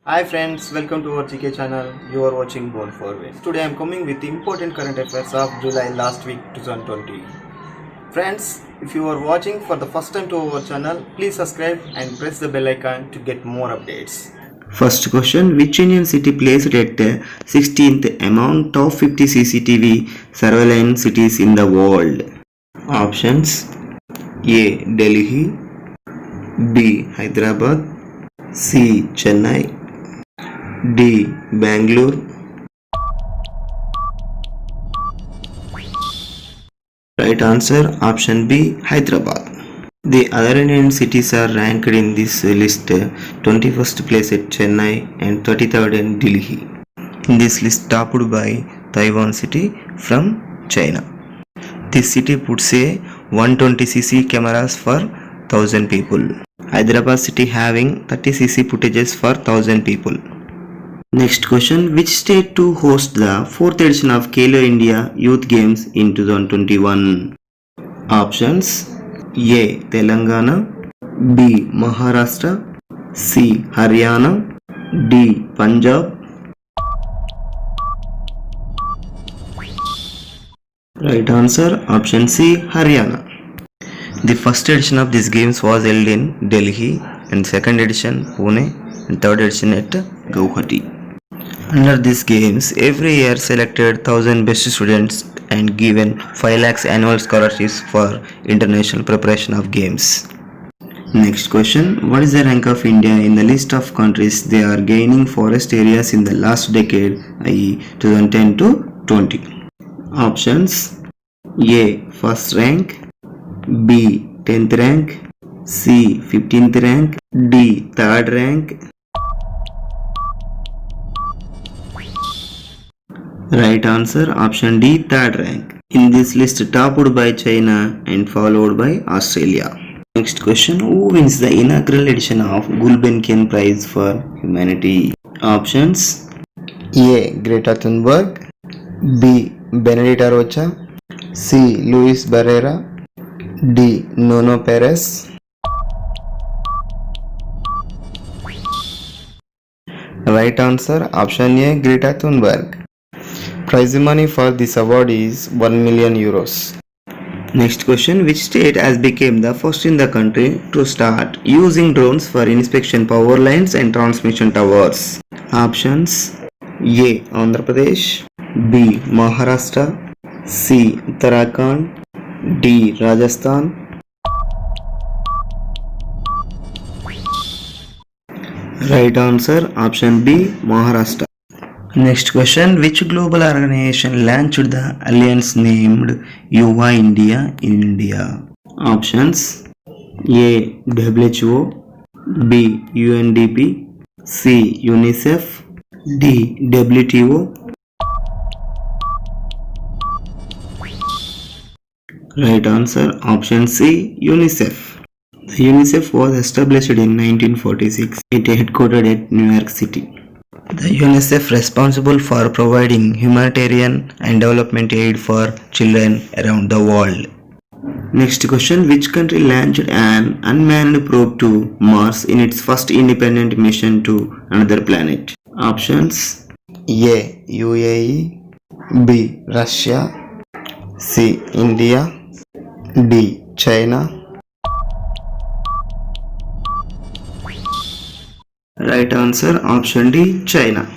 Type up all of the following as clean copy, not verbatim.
Hi friends, welcome to our GK channel. You are watching Born for Win. Today I am coming with important current affairs of July last week 2020. Friends, if you are watching for the first time to our channel, please subscribe and press the bell icon to get more updates. First question, which Indian city placed at 16th among top 50 CCTV surveillance cities in the world? Options: A. Delhi, B. Hyderabad, C. Chennai, D. Bangalore. Right answer option B. Hyderabad. The other Indian cities are ranked in this list 21st place at Chennai and 33rd in Delhi. This list topped by Taiwan City from China. This city puts a 120cc cameras for 1000 people. Hyderabad city having 30cc footages for 1000 people. Next question, which state to host the 4th edition of Khelo India Youth Games in 2021? Options: A. Telangana, B. Maharashtra, C. Haryana, D. Punjab. Right answer option C. Haryana. The first edition of these games was held in Delhi and second edition Pune and third edition at Guwahati. Under these games, every year selected 1000 best students and given 5 lakhs annual scholarships for international preparation of games. Next question, what is the rank of India in the list of countries they are gaining forest areas in the last decade, i.e. 2010 to 20? Options: A. First rank, B. 10th rank, C. 15th rank, D. 3rd rank. Right answer option D. 3rd rank. In this list topped by China and followed by Australia. Next question, who wins the inaugural edition of Gulbenkian Prize for Humanity? Options: A. Greta Thunberg, B. Benedita Rocha, C. Luis Barrera, D. Nono Perez. Right answer option A. Greta Thunberg. Prize money for this award is 1 million euros. Next question, which state has become the first in the country to start using drones for inspection power lines and transmission towers? Options: A. Andhra Pradesh, B. Maharashtra, C. Uttarakhand, D. Rajasthan. Right answer option B. Maharashtra. Next question, which global organization launched the alliance named Yuva India in India? Options: A. WHO, B. UNDP, C. UNICEF, D. WTO. Right answer option C. UNICEF. The UNICEF was established in 1946. It is headquartered at New York City. The UNICEF responsible for providing humanitarian and development aid for children around the world. Next question, which country launched an unmanned probe to Mars in its first independent mission to another planet? Options: A. UAE, B. Russia, C. India, D. China. Right answer option D. China.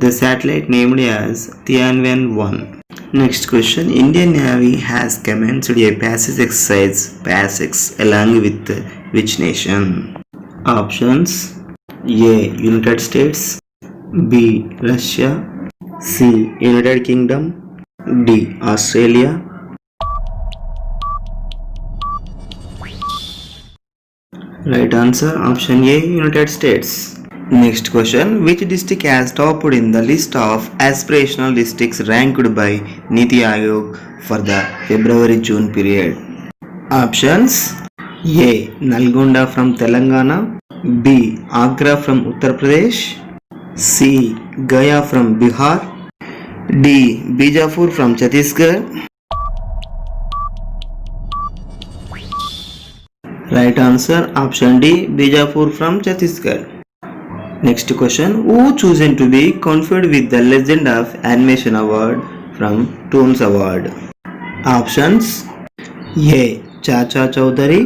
The satellite named as Tianwen-1. Next question, Indian Navy has commenced a passage exercise PASSEX along with which nation? Options: A. United States, B. Russia, C. United Kingdom, D. Australia. Right answer option A. United States. Next question, which district has topped in the list of aspirational districts ranked by Niti Aayog for the February-June period? Options: A. Nalgonda from Telangana, B. Agra from Uttar Pradesh, C. Gaya from Bihar, D. Bijapur from Chhattisgarh. Right answer option D. Bijapur from Chhattisgarh. Next question. Who chosen to be conferred with the Legend of Animation Award from Toons Award? Options: A. Chacha Chowdhury,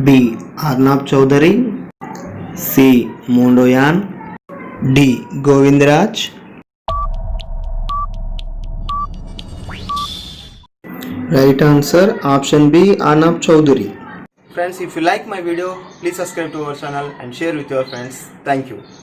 B. Arnab Chowdhury, C. Mondoyan, D. Govindraj. Right answer option B, Arnab Chowdhury. Friends, if you like my video, please subscribe to our channel and share with your friends. Thank you.